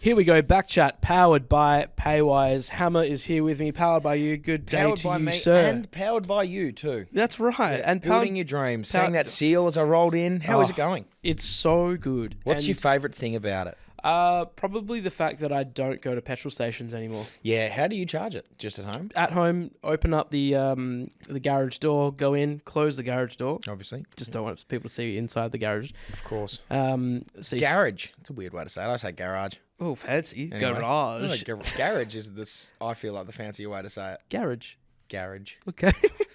Here we go. BackChat, powered by Paywise. Hammer is here with me, powered by you. Good day Powered to by you, me sir. and powered by you too. That's right. And building your dreams. Seeing that seal as I rolled in. How is it going? It's so good. What's your favourite thing about it? Probably the fact that I don't go to petrol stations anymore. Yeah. How do you charge it? Just at home? At home, open up the garage door, go in, close the garage door. Obviously. Just don't want people to see you inside the garage. Of course. Garage. It's a weird way to say it. I say garage. Oh, fancy. Anyway. Garage. No, garage is this. I feel like the fancier way to say it. Garage. Okay.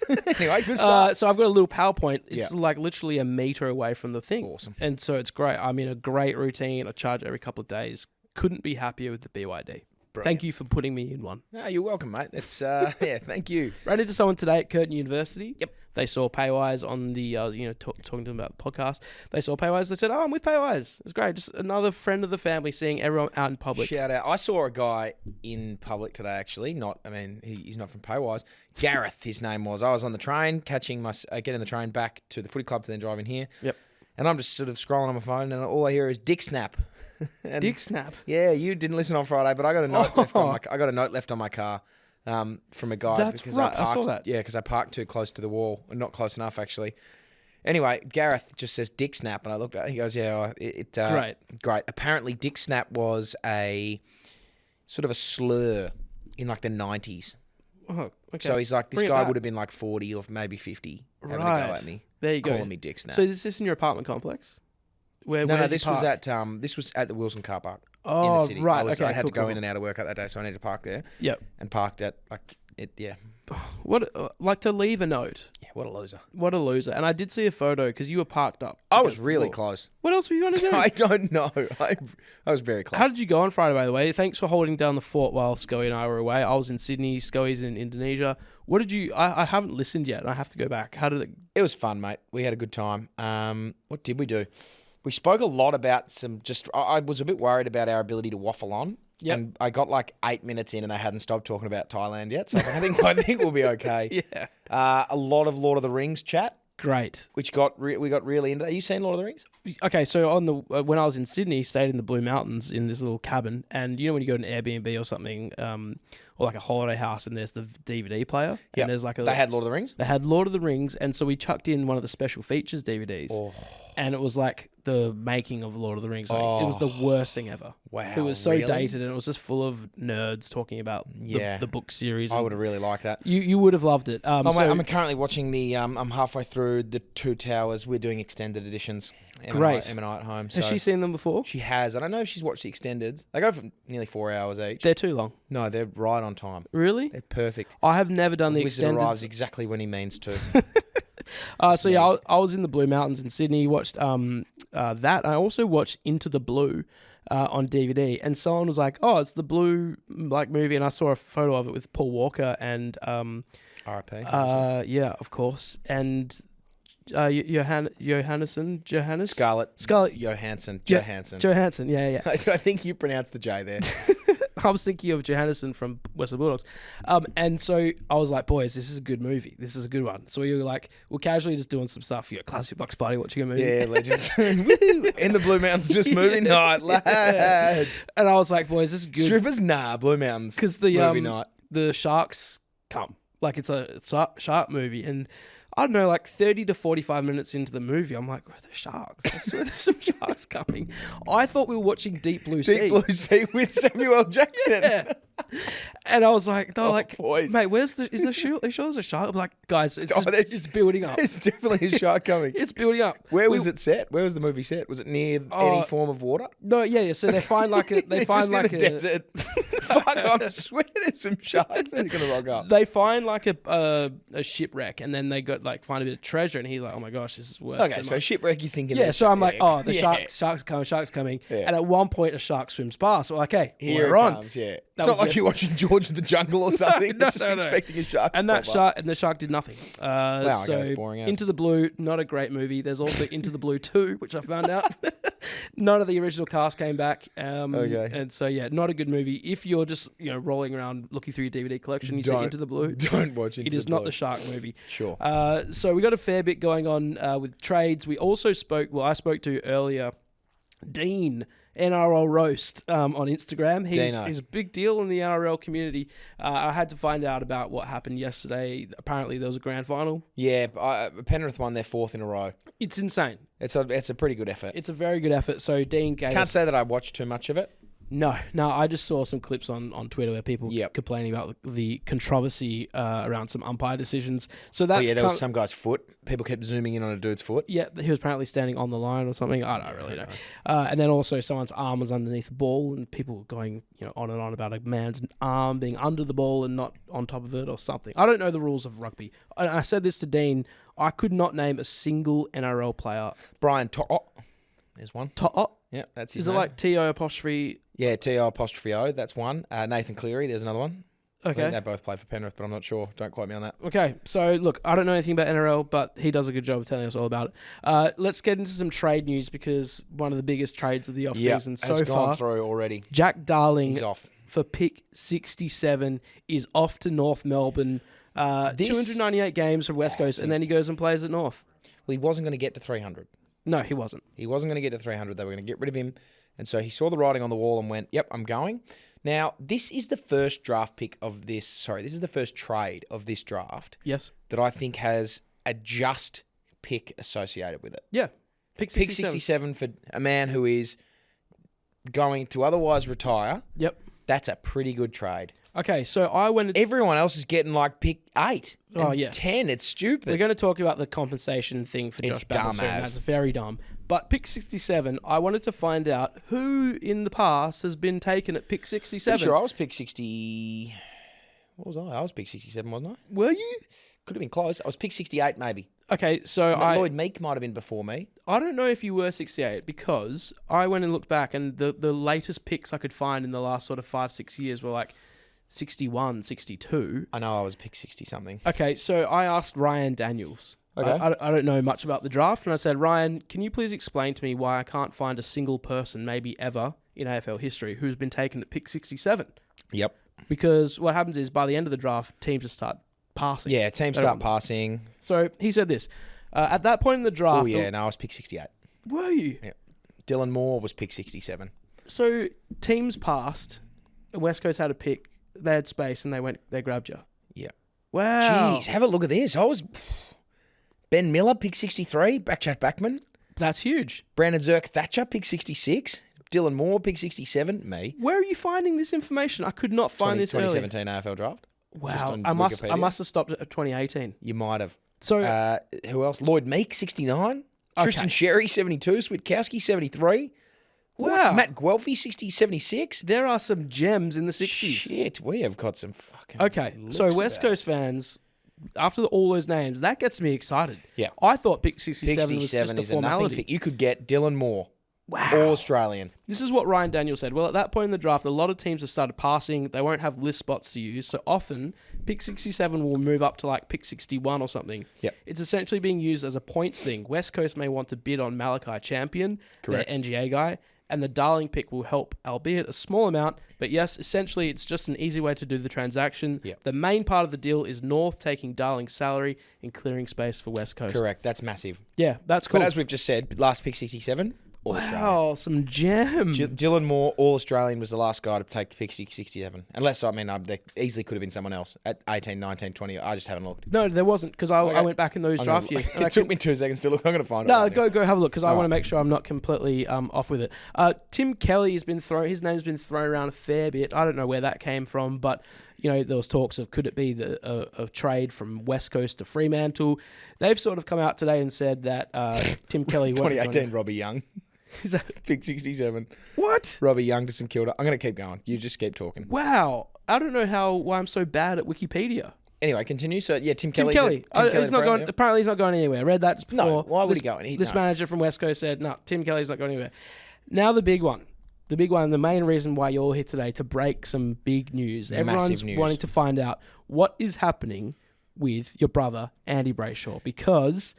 Anyway, good stuff. So I've got a little PowerPoint. It's like literally a meter away from the thing. Awesome. And so it's great. I'm in a great routine. I charge every couple of days. Couldn't be happier with the BYD. Brilliant. Thank you for putting me in one. No, you're welcome, mate. It's thank you. Ran into someone today at Curtin University. Yep. They saw Paywise on the, I was talking to them about the podcast. They saw Paywise. They said, "Oh, I'm with Paywise." It's great. Just another friend of the family, seeing everyone out in public. Shout out. I saw a guy in public today, actually. He's not from Paywise. Gareth, his name was. I was on the train, getting the train back to the footy club to then driving here. Yep. And I'm just sort of scrolling on my phone, and all I hear is Dick Snap. Dick Snap? Yeah, you didn't listen on Friday, but I got a note left on my car. From a guy. That's because right. I saw that. Yeah, because I parked too close to the wall. Not close enough, actually. Anyway, Gareth just says Dick Snap, and I looked at it. He goes, yeah, great. Apparently, Dick Snap was a sort of a slur in like the 90s. Oh, okay. So he's like, this guy would have been like 40 or maybe 50 having a go at me. There you go. Calling me Dick Snap. So is this in your apartment complex? Where This was at the Wilson car park in the Oh, city. right. I had to go cool. in and out of work that day, so I needed to park there. Yep. And parked at What, like to leave a note. Yeah, what a loser. What a loser. And I did see a photo because you were parked up. I was really close. What else were you going to do? I don't know. I was very close. How did you go on Friday, by the way? Thanks for holding down the fort while Scully and I were away. I was in Sydney, Scully's in Indonesia. What did you... I haven't listened yet. I have to go back. How did it... It was fun, mate. We had a good time. What did we do? We spoke a lot about I was a bit worried about our ability to waffle on. Yep. And I got like 8 minutes in and I hadn't stopped talking about Thailand yet. So I think we'll be okay. Yeah. A lot of Lord of the Rings chat. Great. Which we got really into. Are you seen Lord of the Rings? Okay, so when I was in Sydney, stayed in the Blue Mountains in this little cabin, and you know when you go to an Airbnb or something, or like a holiday house, and there's the DVD player, and there's like they had Lord of the Rings. They had Lord of the Rings, and so we chucked in one of the special features DVDs, and it was like the making of Lord of the Rings. Like, it was the worst thing ever. Wow, it was so really? dated, and it was just full of nerds talking about the book series. I would have really liked that. You would have loved it. I'm currently watching the. I'm halfway through the Two Towers. We're doing extended editions. Great. Em and I at home. So has she seen them before? She has. I don't know if she's watched the extendeds. They go for nearly 4 hours each. They're too long. No, they're right on time. Really? They're perfect. I have never done the Wizard extended. arrives exactly when he means to. I was in the Blue Mountains in Sydney. Watched that. I also watched Into the Blue on DVD, and someone was like, "Oh, it's the Blue like movie," and I saw a photo of it with Paul Walker and R.I.P. Yeah, of course, and Johannesson. Scarlett Johansson. Johansson. Yeah. I think you pronounced the J there. I was thinking of Johannesson from Western Bulldogs. And so I was like, boys, this is a good movie. This is a good one. So we were casually just doing some stuff. Classic Bucks party, watching a movie. Yeah, legends. In the Blue Mountains, just movie night, lads. And I was like, boys, this is good. Strippers? Nah, Blue Mountains. Because movie night. The sharks come. Like, it's a shark movie. And I don't know, like 30 to 45 minutes into the movie, I'm like, where are the sharks? I swear there's some sharks coming. I thought we were watching Deep Blue Sea. Deep Blue Sea with Samuel L. Jackson. Yeah. And I was like, boys. Mate, are you sure there's a shark? I'm like, guys, it's building up. There's definitely a shark coming. It's building up. Where was it set? Where was the movie set? Was it near any form of water? No, yeah. So they find like a desert. Fuck, I swear there's some sharks that are gonna rock up. They find like a shipwreck, and then they find a bit of treasure, and he's like, oh my gosh, this is worth. Okay, so shipwreck, you thinking? Yeah. So I'm like, oh, the shark's coming. Yeah. And at one point, a shark swims past. So okay, here we're it on. Comes, yeah. It's not like you're watching George of the Jungle or something. No, just expecting a shark. And the shark did nothing. Wow, so it's boring. Into the Blue, not a great movie. There's also Into the Blue 2, which I found out. None of the original cast came back. Okay. And so yeah, not a good movie. If you're just rolling around looking through your DVD collection, you see Into the Blue. Don't watch Into the Blue. It is not the shark movie. Sure. So we got a fair bit going on with trades. We also I spoke to earlier Dean, NRL roast on Instagram. Dino. He's a big deal in the NRL community. I had to find out about what happened yesterday. Apparently, there was a grand final. Yeah, Penrith won their 4th in a row. It's insane. It's a pretty good effort. It's a very good effort. So Dean gave Can't say that I watched too much of it. No, I just saw some clips on Twitter where people complaining about the controversy around some umpire decisions. So that's there was some guy's foot. People kept zooming in on a dude's foot. Yeah, he was apparently standing on the line or something. I don't really know. And then also someone's arm was underneath the ball, and people were going on and on about a man's arm being under the ball and not on top of it or something. I don't know the rules of rugby. I said this to Dean. I could not name a single NRL player. Brian To'o. There's one. To'o? Yeah, that's his Is name. it like T-O apostrophe? Yeah, T-O'-O, that's one. Nathan Cleary, there's another one. Okay. I think they both play for Penrith, but I'm not sure. Don't quote me on that. Okay, so look, I don't know anything about NRL, but he does a good job of telling us all about it. Let's get into some trade news, because one of the biggest trades of the off-season so has far. gone through already. Jack Darling He's off. for pick 67 is off to North Melbourne. 298 games for West Coast, and then he goes and plays at North. Well, he wasn't going to get to 300. No, he wasn't. He wasn't going to get to 300. They were going to get rid of him. And so he saw the writing on the wall and went, yep, I'm going. Now, this is the first draft pick of this. Sorry, this is the first trade of this draft. Yes. That I think has a just pick associated with it. Yeah. Pick 67 for a man who is going to otherwise retire. Yep. That's a pretty good trade. Okay, so I went... Everyone else is getting like pick 8 Oh, and yeah. 10. It's stupid. We're going to talk about the compensation thing for Josh Battle soon. That's very dumb. But pick 67, I wanted to find out who in the past has been taken at pick 67. Pretty sure I was pick 60... What was I? I was pick 67, wasn't I? Were you? Could have been close. I was pick 68 maybe. Okay, so Lloyd Meek might have been before me. I don't know if you were 68, because I went and looked back, and the latest picks I could find in the last sort of 5-6 years were like 61, 62. I know I was pick 60-something. Okay, so I asked Ryan Daniels. Okay. I don't know much about the draft, and I said, Ryan, can you please explain to me why I can't find a single person, maybe ever, in AFL history who's been taken at pick 67? Yep. Because what happens is, by the end of the draft, teams just start passing. Yeah, teams start passing. So he said this. At that point in the draft... Oh, yeah, no, I was pick 68. Were you? Yeah. Dylan Moore was pick 67. So teams passed, and West Coast had a pick, they had space, and they grabbed you. Yeah. Wow. Jeez, have a look at this. I was... Ben Miller, pick 63. BackChat Backman. That's huge. Brandon Zerk Thatcher, pick 66. Dylan Moore, pick 67. Me. Where are you finding this information? I could not find this early. 2017 AFL draft. Wow. I must have stopped at 2018. You might have. So who else? Lloyd Meek, 69. Okay. Tristan Sherry, 72. Switkowski, 73. Wow. Matt Guelphy, 76. There are some gems in the 60s. Shit, we have got some fucking... Okay, so West Coast fans, after all those names, that gets me excited. Yeah. I thought pick 67 was 67 just is a a nothing formality. pick. You could get Dylan Moore. Wow. All Australian. This is what Ryan Daniel said. Well, at that point in the draft, a lot of teams have started passing. They won't have list spots to use. So often, pick 67 will move up to like pick 61 or something. Yep. It's essentially being used as a points thing. West Coast may want to bid on Malachi Champion, Correct. their NGA guy, and the Darling pick will help, albeit a small amount. But yes, essentially, it's just an easy way to do the transaction. Yep. The main part of the deal is North taking Darling's salary and clearing space for West Coast. Correct. That's massive. Yeah, that's cool. But as we've just said, last pick 67, All Australian. Wow, some gems. Dylan Moore, All Australian, was the last guy to take the pick 67. Unless, there easily could have been someone else at 18, 19, 20. I just haven't looked. No, there wasn't, because I went back in those draft years. It took me 2 seconds to look. I'm going to find it. No, right now. go have a look, because I want to make sure I'm not completely off with it. Tim Kelly has been his name's been thrown around a fair bit. I don't know where that came from, but there was talks of could it be a trade from West Coast to Fremantle. They've sort of come out today and said that Tim Kelly 2018 Robbie Young. Is that pick 67. What? Robbie Young to St Kilda. I'm going to keep going. You just keep talking. Wow. I don't know why I'm so bad at Wikipedia. Anyway, continue. So, yeah, Tim Kelly. He's not going. Apparently, he's not going anywhere. I read that just before. No, why would he go? This manager from West Coast said, no, Tim Kelly's not going anywhere. Now the big one. The main reason why you're all here today, to break some big news. Everyone's wanting to find out what is happening with your brother, Andy Brayshaw, because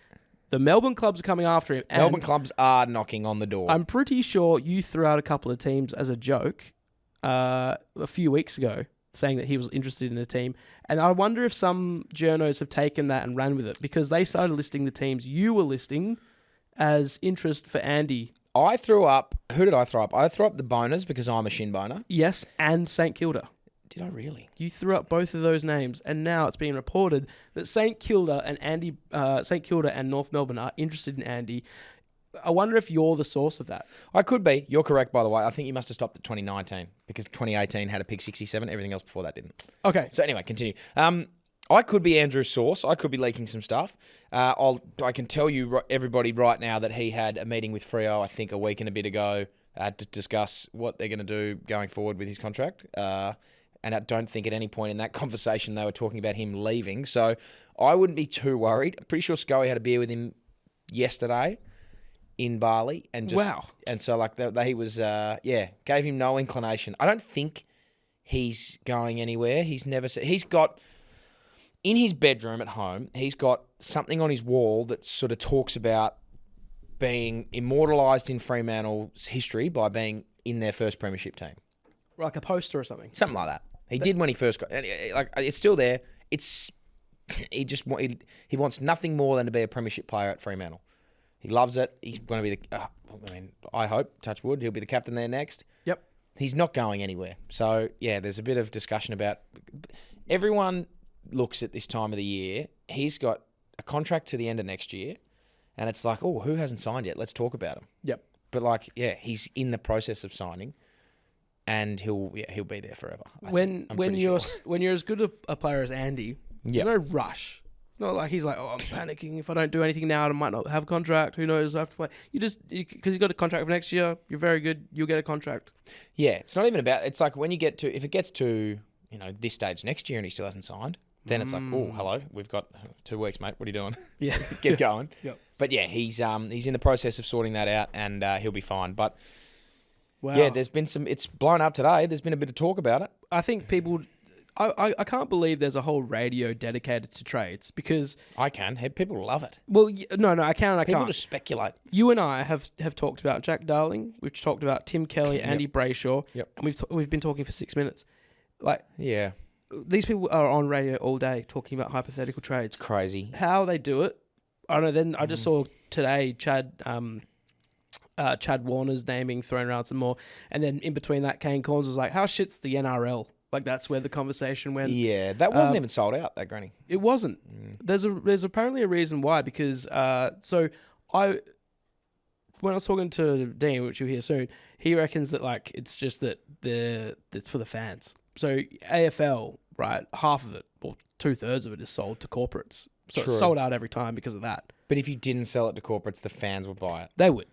the Melbourne clubs are coming after him. And Melbourne clubs are knocking on the door. I'm pretty sure you threw out a couple of teams as a joke a few weeks ago, saying that he was interested in a team. And I wonder if some journos have taken that and ran with it, because they started listing the teams you were listing as interest for Andy. I threw up. Who did I throw up? I threw up the boners because I'm a shin boner. Yes, and St Kilda. Did I really? You threw up both of those names, and now it's being reported that St Kilda and North Melbourne are interested in Andy. I wonder if you're the source of that. I could be. You're correct, by the way. I think you must have stopped at 2019 because 2018 had a pick 67. Everything else before that didn't. Okay. So anyway, continue. I could be Andrew's source. I could be leaking some stuff. I can tell you, everybody, right now that he had a meeting with Freo, I think a week and a bit ago, to discuss what they're going to do going forward with his contract. And I don't think at any point in that conversation they were talking about him leaving. So I wouldn't be too worried. I'm pretty sure Scully had a beer with him yesterday in Bali. And just, wow. And so like he was, gave him no inclination. I don't think he's going anywhere. He's got, in his bedroom at home, he's got something on his wall that sort of talks about being immortalised in Fremantle's history by being in their first premiership team. Like a poster or something. Something like that. He did when he first got... Like, it's still there. He wants nothing more than to be a premiership player at Fremantle. He loves it. He's going to be I hope, touch wood, he'll be the captain there next. Yep. He's not going anywhere. So, yeah, there's a bit of discussion about... Everyone looks at this time of the year. He's got a contract to the end of next year. And it's like, oh, who hasn't signed yet? Let's talk about him. Yep. But, he's in the process of signing. And he'll be there forever. When you're as good a player as Andy, there's no rush. It's not like he's like, oh, I'm panicking. If I don't do anything now, I might not have a contract. Who knows? I have to play. Because you got a contract for next year, you're very good. You'll get a contract. Yeah, it's not even about. It's like when you get to, if it gets to this stage next year and he still hasn't signed, then it's like, oh, hello, we've got 2 weeks, mate. What are you doing? Yeah, get going. Yep. But yeah, he's in the process of sorting that out, and he'll be fine. But. Wow. Yeah, there's been it's blown up today. There's been a bit of talk about it. I think people... I can't believe there's a whole radio dedicated to trades because... I can. People love it. Well, no, I can and I People can't. just speculate. You and I have talked about Jack Darling. We've talked about Tim Kelly, Andy Brayshaw. Yep. And we've been talking for 6 minutes. Like... Yeah. These people are on radio all day talking about hypothetical trades. It's crazy. How they do it, I don't know. Then I just saw today Chad Warner's naming thrown around some more, and then in between that, Kane Corns was like, "How shit's the NRL?" Like that's where the conversation went. Yeah, that wasn't even sold out. That granny. It wasn't. There's apparently a reason why because when I was talking to Dean, which you'll hear soon, he reckons that like it's just that it's for the fans. So AFL, right? Half of it, or 2/3 of it, is sold to corporates. So it's sold out every time because of that. But if you didn't sell it to corporates, the fans would buy it. They would.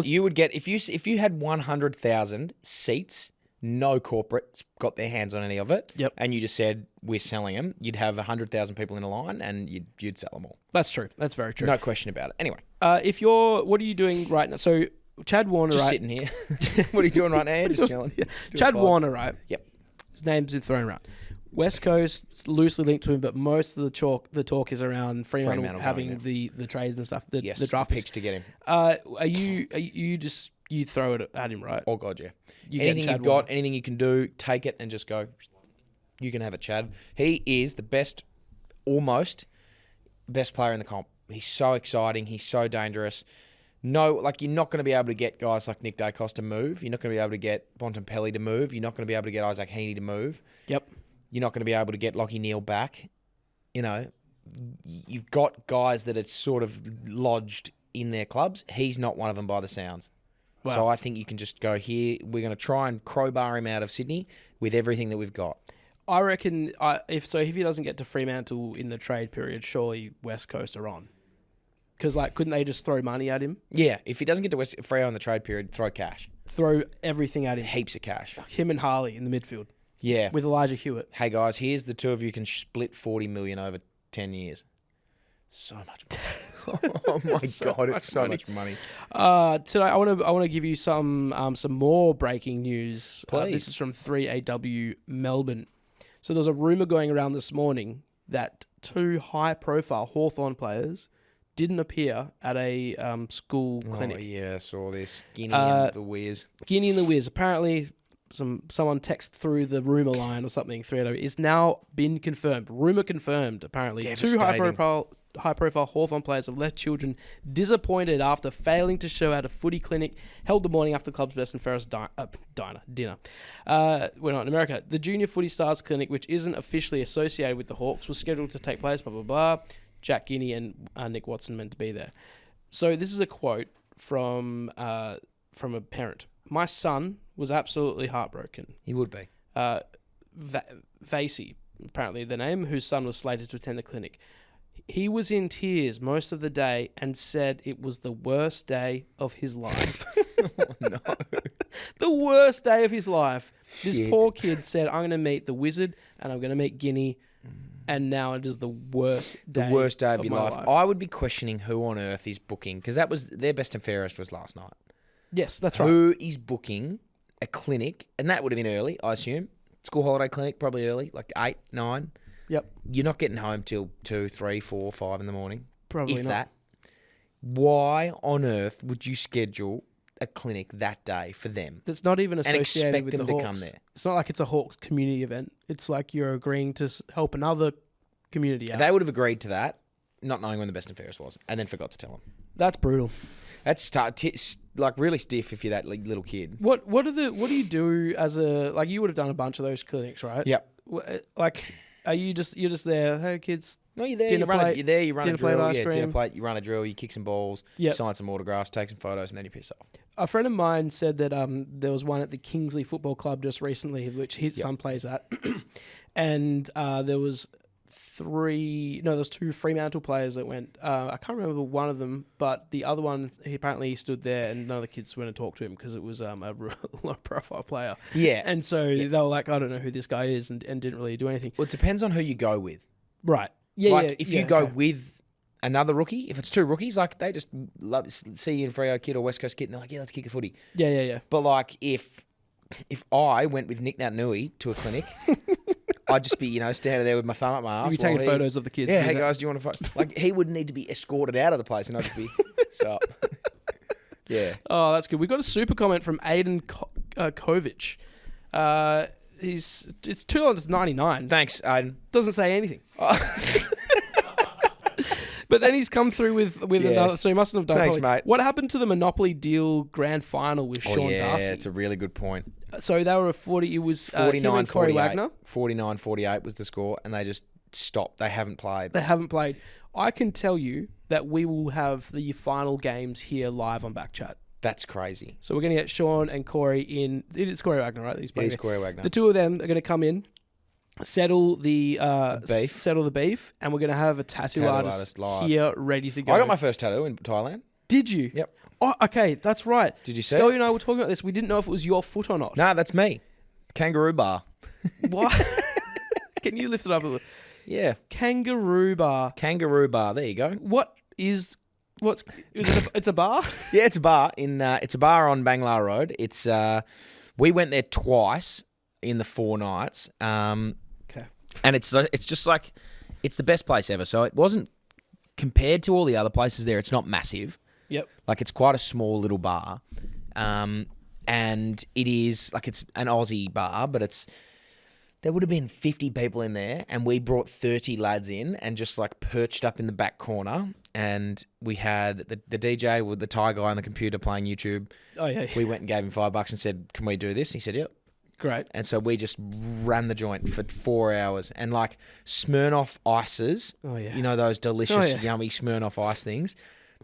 You would get if you had 100,000 seats, no corporates got their hands on any of it. Yep. And you just said we're selling them. You'd have 100,000 people in a line, and you'd sell them all. That's true. That's very true. No question about it. Anyway, what are you doing right now? So Chad Warner, just right? sitting here. What are you doing right now? You're just chilling. Yeah. Chad Warner, right? Yep. His name's been thrown around. West Coast loosely linked to him, but most of the talk is around Fremantle having the trades and stuff. The draft picks to get him. You throw it at him, right? Oh god, yeah. Anything you've got, anything you can do, take it and just go. You can have it, Chad. He is the best player in the comp. He's so exciting. He's so dangerous. No, like you're not going to be able to get guys like Nick Dacos to move. You're not going to be able to get Bontempelli to move. You're not going to be able to get Isaac Heaney to move. Yep. You're not going to be able to get Lockie Neal back. You've got guys that are sort of lodged in their clubs. He's not one of them by the sounds. Wow. So I think you can just go here. We're going to try and crowbar him out of Sydney with everything that we've got. I reckon if he doesn't get to Fremantle in the trade period, surely West Coast are on. Because couldn't they just throw money at him? Yeah, if he doesn't get to Freo in the trade period, throw cash. Throw everything at him. Heaps of cash. Him and Harley in the midfield. Yeah. With Elijah Hewitt. Hey guys, here's the two of you can split 40 million over 10 years. So much money. Oh my god, it's so much money. Today I want to give you some more breaking news. Please. This is from 3AW Melbourne. So there's a rumor going around this morning that 2 high-profile Hawthorn players didn't appear at a school clinic. Oh yeah, I saw this. Guinea and the Wiz. Guinea and the Wiz. Apparently, someone texted through the rumor line or something. 3AW. It's now been confirmed. Rumor confirmed. Apparently, 2 high-profile Hawthorn players have left children disappointed after failing to show at a footy clinic held the morning after the club's best and fairest dinner. We're not in America. The Junior Footy Stars Clinic, which isn't officially associated with the Hawks, was scheduled to take place, blah, blah, blah. Jack Guinea and Nick Watson meant to be there. So this is a quote from a parent. My son was absolutely heartbroken. He would be. Vasey, apparently the name, whose son was slated to attend the clinic. He was in tears most of the day and said it was the worst day of his life. Oh, no. The worst day of his life. This Shit. poor kid said, I'm going to meet the wizard and I'm going to meet Guinea. And now it is the worst day. The worst day of your my life. I would be questioning who on earth is booking, because that was their best and fairest was last night. Yes, that's right. Who is booking a clinic? And that would have been early, I assume. School holiday clinic, probably early, like 8, 9. Yep. You're not getting home till 2, 3, 4, 5 in the morning. Probably if not. that. Why on earth would you schedule a clinic that day for them? That's not even associated expect with them the to Hawks. come there. It's not like it's a Hawks community event. It's like you're agreeing to help another community out. They would have agreed to that, not knowing when the best and fairest was, and then forgot to tell them. That's brutal. That's like really stiff if you're that little kid. What do you do as a, like, you would have done a bunch of those clinics, right? Yep. Like, you're just there, hey kids. No, you're there. Dinner You run plate, you run a dinner plate, drill. ice Yeah, dinner cream. plate. You run a drill. You kick some balls. Yep. Sign some autographs. Take some photos, and then you piss off. A friend of mine said that there was one at the Kingsley Football Club just recently, which his son plays at, and there was 2 Fremantle players that went. I can't remember one of them, but the other one, he stood there, and none of the kids went and talked to him because it was a low-profile player. Yeah. And so they were like, I don't know who this guy is, and didn't really do anything. Well, it depends on who you go with. Right. Yeah. Like, if you go with another rookie, if it's 2 rookies, like, they just love see you in Freo kid or West Coast kid, and they're like, yeah, let's kick a footy. Yeah. But like, if I went with Nick Nat Nui to a clinic, I'd just be, standing there with my thumb up my ass. You'd be taking photos of the kids. Yeah, hey guys, do you want to fight? Like, he would need to be escorted out of the place, and I'd just be, stop. Yeah. Oh, that's good. We got a super comment from Aiden Kovic. It's $2.99. Thanks, Aiden. Doesn't say anything. But then he's come through with another, so he mustn't have done. Thanks, probably. mate. What happened to the Monopoly deal grand final with Sean Darcy? Yeah, it's a really good point. So they were a 40. It was 49 Corey Wagner. 49-48 was the score, and they just stopped. They haven't played. I can tell you that we will have the final games here live on BackChat. That's crazy. So we're going to get Sean and Corey in. It's Corey Wagner, right? It is Corey Wagner. The 2 of them are going to come in, settle the beef, and we're going to have a tattoo artist live here ready to go. I got my first tattoo in Thailand. Did you? Yep. Oh, okay, that's right. Did you see Scully it? and I were talking about this. We didn't know if it was your foot or not. No, that's me. Kangaroo bar. What? Can you lift it up a little? Yeah. Kangaroo bar. Kangaroo bar. There you go. It's a bar? Yeah, it's a bar it's a bar on Bangla Road. It's we went there twice in the 4 nights. Okay. And it's just like, it's the best place ever. So it wasn't, compared to all the other places there, it's not massive. Yep. Like, it's quite a small little bar. And it is, like, it's an Aussie bar, but there would have been 50 people in there, and we brought 30 lads in and just, like, perched up in the back corner. And we had the DJ with the Thai guy on the computer playing YouTube. Oh, yeah. We went and gave him $5 and said, can we do this? And he said, yep. Great. And so we just ran the joint for 4 hours. And like Smirnoff ices, Oh, yeah. you know, those delicious, yummy Smirnoff ice things,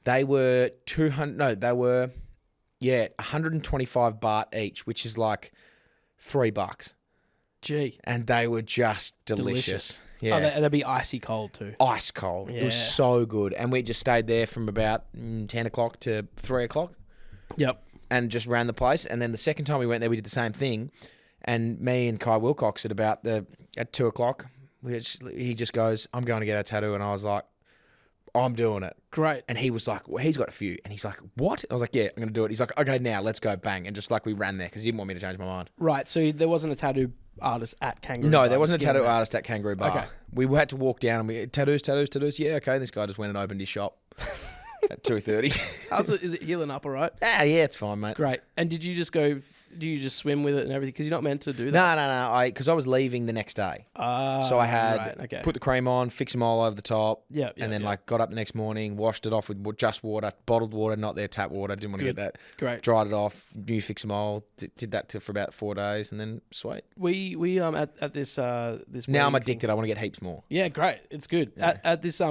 they were 125 baht each, which is like $3. Gee. And they were just delicious. Yeah. Oh, they'd be icy cold too. Ice cold. Yeah. It was so good. And we just stayed there from about 10 o'clock to 3 o'clock. Yep. And just ran the place. And then the second time we went there, we did the same thing. And me and Kai Wilcox at 2 o'clock, he just goes, I'm going to get a tattoo. And I was like, I'm doing it. Great. And he was like, well, he's got a few. And he's like, what? I was like, yeah, I'm going to do it. He's like, okay, now let's go, bang. And just like we ran there because he didn't want me to change my mind. Right. So there wasn't a tattoo artist at Kangaroo No, Bar. there wasn't a tattoo artist at Kangaroo Bar. Okay. We had to walk down and we tattoos. Yeah, okay. And this guy just went and opened his shop at 2:30. Is it healing up all right? Yeah, it's fine, mate. Great. And did you just go Do you just swim with it and everything? Because you're not meant to do that. No. Because I was leaving the next day. So I had put the cream on, fix them all over the top. And then got up the next morning, washed it off with just water, bottled water, not their tap water. Didn't want to get that. Great. Dried it off, new fix them all. Did that for about 4 days, and then sweet. We at this now I'm addicted. I want to get heaps more. Yeah, great. It's good. Yeah. At this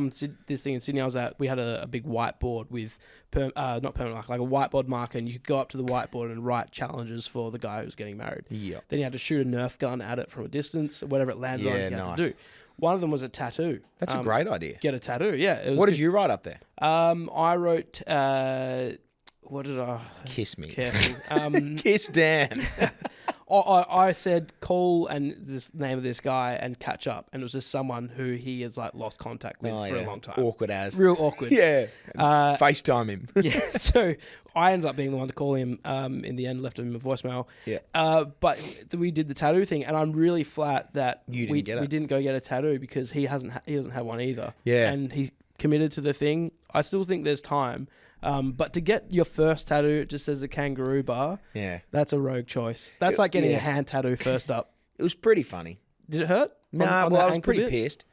this thing in Sydney I was at, we had a big whiteboard with not permanent like a whiteboard marker, and you could go up to the whiteboard and write challenges for the guy who was getting married. Yeah. Then you had to shoot a Nerf gun at it from a distance, whatever it landed on. You had to do. One of them was a tattoo. That's a great idea. Get a tattoo. Yeah. It was what did you write up there? I wrote. What did I? Kiss me. Careful. Kiss Dan. I said call and this name of this guy and catch up, and it was just someone who he has like lost contact with for a long time. Awkward as. Real awkward. Yeah. FaceTime him. Yeah. So I ended up being the one to call him. In the end, left him a voicemail. Yeah. But we did the tattoo thing, and I'm really flat that we didn't go get a tattoo because he doesn't have one either. Yeah. And he committed to the thing. I still think there's time. But to get your first tattoo, it just says a kangaroo bar. Yeah. That's a rogue choice. That's like getting a hand tattoo first up. It was pretty funny. Did it hurt? I was pretty pissed.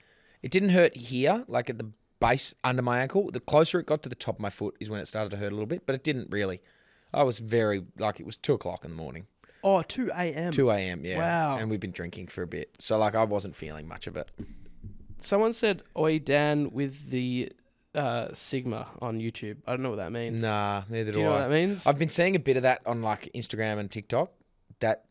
It didn't hurt here, like at the base under my ankle. The closer it got to the top of my foot is when it started to hurt a little bit, but it didn't really. I was it was 2 o'clock in the morning. Oh, 2 a.m. 2 a.m., yeah. Wow. And we've been drinking for a bit. So, I wasn't feeling much of it. Someone said, "Oi, Dan," with the Sigma on YouTube. I don't know what that means. Nah, neither do I. Do you know what that means? I've been seeing a bit of that on Instagram and TikTok. That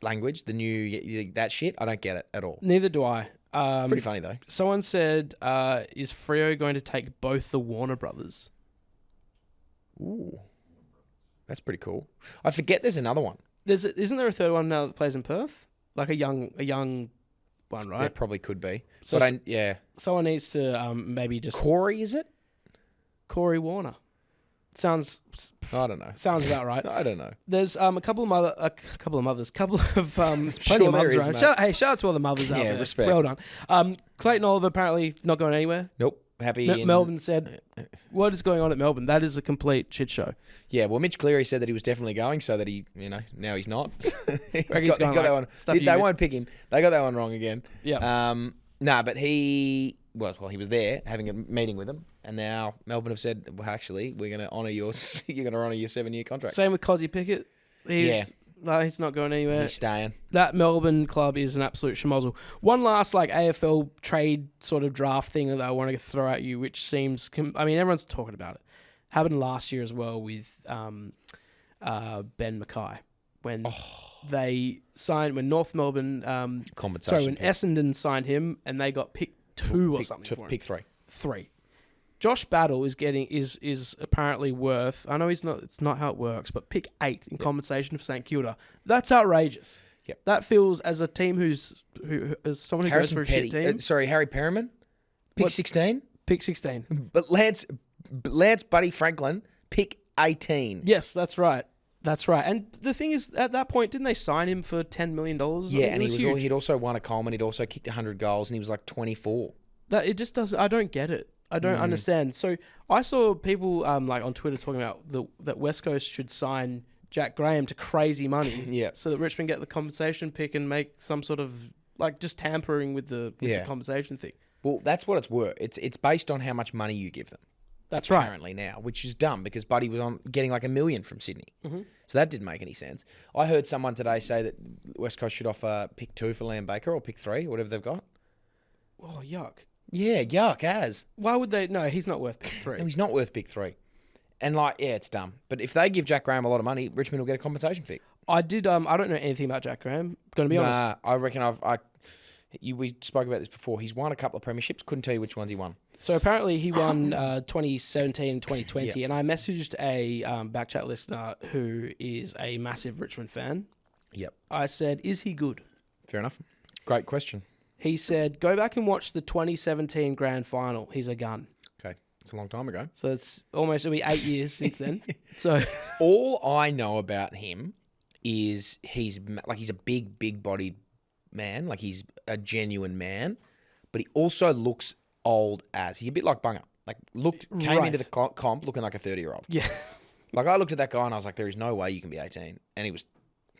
language, the new that shit. I don't get it at all. Neither do I. It's pretty funny though. Someone said, "Is Freo going to take both the Warner brothers?" Ooh, that's pretty cool. I forget there's another one. Isn't there a third one now that plays in Perth? Like a young one, right? There probably could be. So yeah. Someone needs to maybe just Corey, is it? Corey Warner. Sounds. I don't know. Sounds about right. I don't know. There's a couple of mothers. There's plenty Sure of mothers there is, around. Shout out to all the mothers out there. Respect. Well done. Clayton Oliver apparently not going anywhere. Nope. Happy. Melbourne said, "What is going on at Melbourne? That is a complete shit show." Yeah, well, Mitch Cleary said that he was definitely going, so that he, now he's not. They got that one. They won't pick him. They got that one wrong again. Yeah. But he was there having a meeting with them, and now Melbourne have said, well, actually, we're going to honour your 7-year contract. Same with Cozzy Pickett. He's not going anywhere. He's staying. That Melbourne club is an absolute schmozzle. One last AFL trade sort of draft thing that I want to throw at you, which seems, everyone's talking about it. Happened last year as well with Ben Mackay when they signed, when North Melbourne, when Essendon signed him and they got pick 2 or something for him. Pick 3. 3. Josh Battle is apparently worth, I know it's not how it works, but pick 8 in compensation for St Kilda. That's outrageous. Yep. That feels, as a team who as someone who Harrison goes for a Petty, shit team. Harry Perriman, pick 16. Pick 16. But Lance Buddy Franklin, pick 18. Yes, that's right. That's right. And the thing is, at that point, didn't they sign him for $10 million? Yeah, and he'd also won a Coleman. He'd also kicked 100 goals, and he was 24. That it just doesn't. I don't get it. I don't understand. So I saw people on Twitter talking about that West Coast should sign Jack Graham to crazy money, so that Richmond get the compensation pick and make some sort of just tampering with the compensation thing. Well, that's what it's worth. It's based on how much money you give them. That's right. Apparently now, which is dumb because Buddy was getting $1 million from Sydney. Mm-hmm. So that didn't make any sense. I heard someone today say that West Coast should offer pick 2 for Liam Baker or pick 3, whatever they've got. Oh, yuck. Yeah, yuck, as. Why would they? No, he's not worth pick 3. No, he's not worth pick 3. And it's dumb. But if they give Jack Graham a lot of money, Richmond will get a compensation pick. I don't know anything about Jack Graham. Going to be honest. I reckon we spoke about this before. He's won a couple of premierships. Couldn't tell you which ones he won. So apparently he won 2017 and 2020, and I messaged a BackChat listener who is a massive Richmond fan. Yep. I said, "Is he good?" Fair enough. Great question. He said, "Go back and watch the 2017 grand final. He's a gun." Okay. It's a long time ago. So it'll be 8 years since then. So all I know about him is he's a big bodied man. He's a genuine man, but he also looks old as. He's a bit like Bunga. Came into the comp looking like a 30-year-old. Yeah. I looked at that guy and I was like, there is no way you can be 18. And he was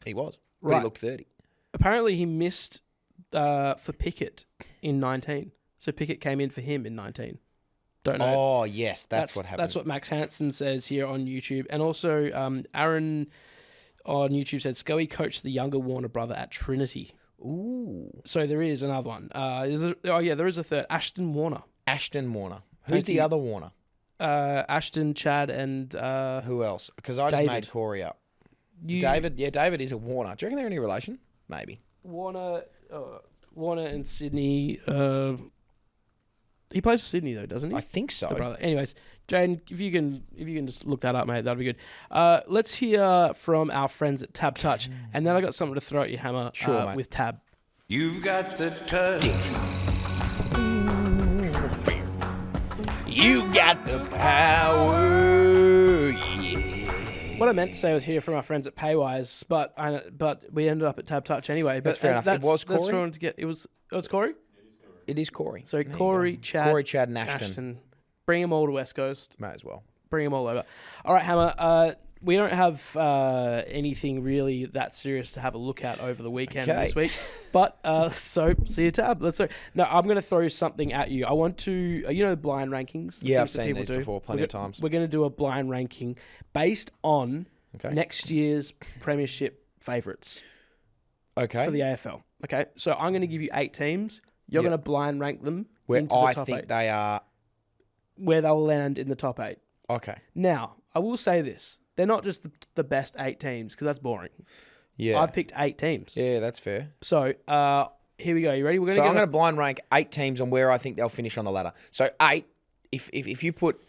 He was. But Right. he looked 30. Apparently, he missed for Pickett in 19. So Pickett came in for him in 19. Don't know. Oh, yes. That's what happened. That's what Max Hansen says here on YouTube. And also, Aaron on YouTube said, Scully coached the younger Warner brother at Trinity. Ooh. So there is another one. There is a third. Ashton Warner. Ashton Warner. Who's Thank the you. other Warner? Ashton, Chad, and Who else? Because I just David. made Corey up. David? Yeah, David is a Warner. Do you reckon they're any relation? Maybe. Warner and Sydney. He plays for Sydney though, doesn't he? I think so. The brother. Anyways, Jaiden, if you can just look that up, mate, that'd be good. Let's hear from our friends at TABtouch, and then I got something to throw at you, Hammer. Sure, mate. With Tab. You've got the touch. You got the power. Yeah. What I meant to say was hear from our friends at Paywise, but we ended up at TABtouch anyway. But That's fair enough. It was That's Corey? what I wanted to get. It was Corey. It is Corey. So Corey, Chad, and Ashton. Bring them all to West Coast. May as well. Bring them all over. All right, Hammer. We don't have anything really that serious to have a look at over the weekend this week. But, so, see you, Tab. Let's go. No, I'm going to throw something at you. I want to, blind rankings? Yeah, I've seen these before plenty of times. We're going to do a blind ranking based on next year's premiership favourites. Okay. For the AFL. Okay, so I'm going to give you 8 teams. You're going to blind rank them where into the I top think 8. they are. Where they'll land in the top 8. Okay. Now, I will say this. They're not just the best 8 teams, because that's boring. Yeah. I've picked 8 teams. Yeah, that's fair. So, here we go. You ready? I'm going to blind rank 8 teams on where I think they'll finish on the ladder. So 8, if you put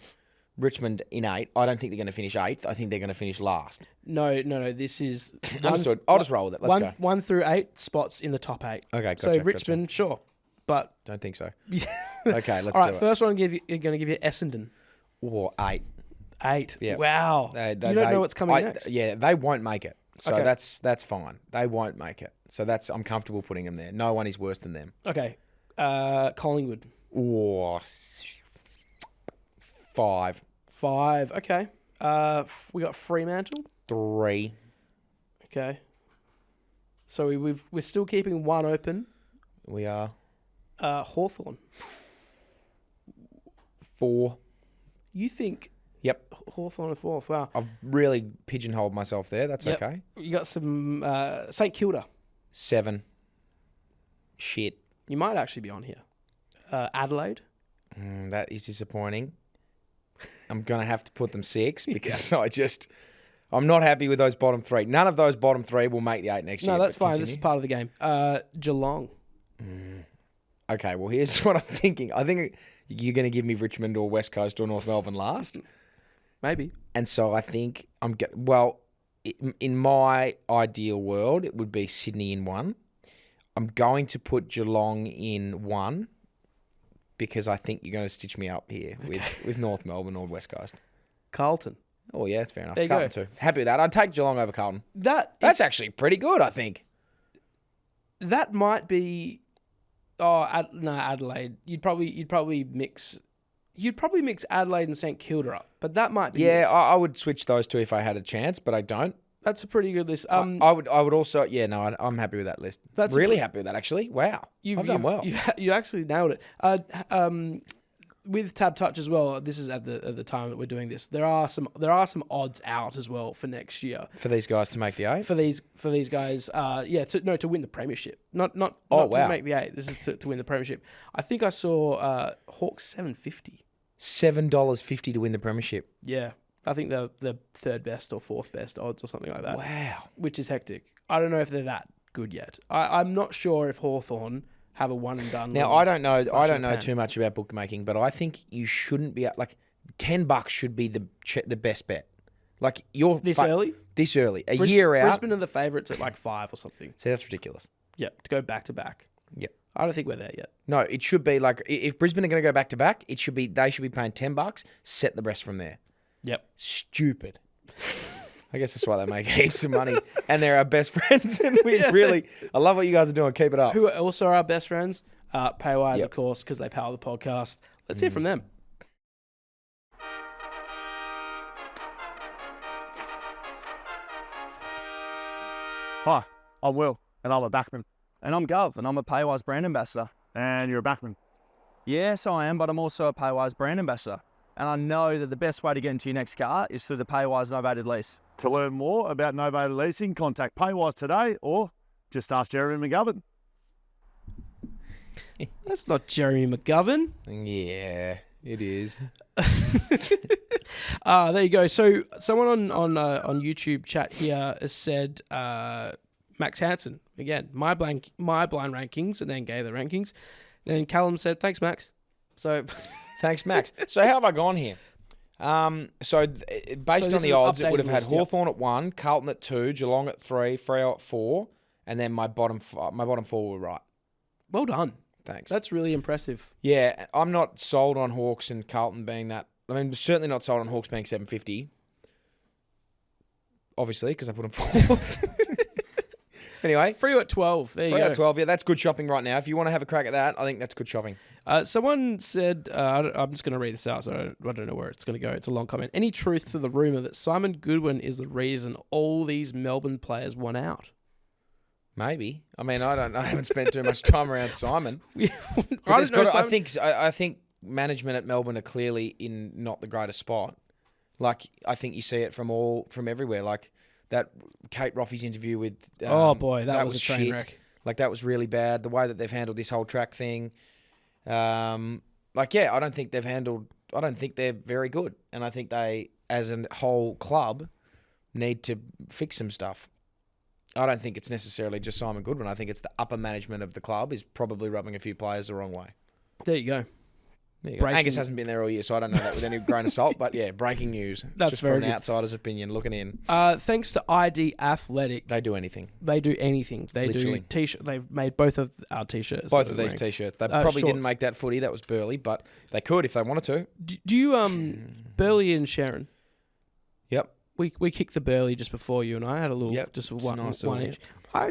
Richmond in 8, I don't think they're going to finish 8th. I think they're going to finish last. No. This is... Understood. I'll just roll with it. Let's go. 1 through 8 spots in the top 8. Okay, gotcha. So Richmond, sure. But... Don't think so. Okay, let's all right, do it. first one I'm going to give you Essendon. Or 8. 8. Yeah. Wow. You don't know what's coming next. Yeah, they won't make it. So Okay. that's fine. They won't make it. So I'm comfortable putting them there. No one is worse than them. Okay. Collingwood. Or 5. 5. Okay. We got Fremantle. 3. Okay. So we're still keeping 1 open. We are. Hawthorn. 4. You think... Yep. Hawthorn are 4th. Wow. I've really pigeonholed myself there. That's Yep. okay. You got some... St Kilda. 7. Shit. You might actually be on here. Adelaide. That is disappointing. I'm going to have to put them 6 because I'm not happy with those bottom 3. None of those bottom 3 will make the 8 next year. No, that's but fine. This is part of the game. Geelong. Okay, well, here's what I'm thinking. I think you're going to give me Richmond or West Coast or North Melbourne last. Maybe. And so I think in my ideal world, it would be Sydney in 1. I'm going to put Geelong in 1 because I think you're going to stitch me up here with North Melbourne or West Coast. Carlton. Oh, yeah, that's fair enough. There you Carlton too. Happy with that. I'd take Geelong over Carlton. That's actually pretty good, I think. That might be... Oh, Adelaide. You'd probably mix Adelaide and St Kilda up, but that might be... Yeah, I would switch those two if I had a chance, but I don't. That's a pretty good list. I would also... Yeah, no, I'm happy with that list. That's really happy with that, actually. Wow. I've done well. You actually nailed it. With TABtouch as well, this is at the time that we're doing this. There are some odds out as well for next year for these guys to make the 8. For these guys, to win the premiership, not to make the 8. This is to win the premiership. I think I saw Hawks $7.50. $7.50 to win the premiership. Yeah, I think they're the 3rd best or 4th best odds or something like that. Wow, which is hectic. I don't know if they're that good yet. I'm not sure if Hawthorn have a one and done. Now I don't know too much about bookmaking, but I think you shouldn't be like $10 should be the best bet. Like you're early, a year out. Brisbane are the favourites at like 5 or something. See, that's ridiculous. Yep, to go back to back. Yep. I don't think we're there yet. No, it should be like if Brisbane are going to go back to back, they should be paying $10. Set the rest from there. Yep. Stupid. I guess that's why they make heaps of money, and they're our best friends. And I love what you guys are doing. Keep it up. Who are also our best friends? Paywise, of course, because they power the podcast. Let's hear from them. Hi, I'm Will, and I'm a backman. And I'm Gov, and I'm a Paywise brand ambassador. And you're a backman. Yes, I am, but I'm also a Paywise brand ambassador. And I know that the best way to get into your next car is through the Paywise novated lease. To learn more about novated leasing, contact Paywise today or just ask Jeremy McGovern. That's not Jeremy McGovern. Yeah, it is. There you go. So someone on YouTube chat here has said Max Hansen again. My blind rankings, and then gave the rankings. Then Callum said, "Thanks, Max." So Thanks, Max. So how have I gone here? Based on the odds, it would have had Hawthorn at 1, Carlton at 2, Geelong at 3, Freo at 4, and then my bottom 4 were right. Well done. Thanks. That's really impressive. Yeah, I'm not sold on Hawks and Carlton being that. I mean, certainly not sold on Hawks being 750. Obviously, because I put them fourth. Anyway. Freo at 12. There you go. Freo at 12, yeah, that's good shopping right now. If you want to have a crack at that, I think that's good shopping. Someone said, I'm just going to read this out, so I don't know where it's going to go. It's a long comment. Any truth to the rumour that Simon Goodwin is the reason all these Melbourne players won out? Maybe. I mean, I haven't spent too much time around Simon. I think management at Melbourne are clearly in not the greatest spot. Like, I think you see it from everywhere. Like that Kate Roffey's interview with oh boy, that was a train wreck. Like that was really bad. The way that they've handled this whole track thing. I don't think they're very good. And I think they, as a whole club, need to fix some stuff. I don't think it's necessarily just Simon Goodwin. I think it's the upper management of the club is probably rubbing a few players the wrong way. There you go. Angus hasn't been there all year, so I don't know that with any grain of salt. But yeah, breaking news. That's just very from an good. outsider's opinion, looking in. Thanks to ID Athletic. They do anything. They do anything. They Literally. do t-shirt. They've made both of our t-shirts. Both of these t-shirts. They probably shorts. didn't make that footy. That was Burley, but they could if they wanted to. Do you Burley and Sharon? Yep. We kicked the Burley just before you and I had a little Yep. just It's one nice one of each. I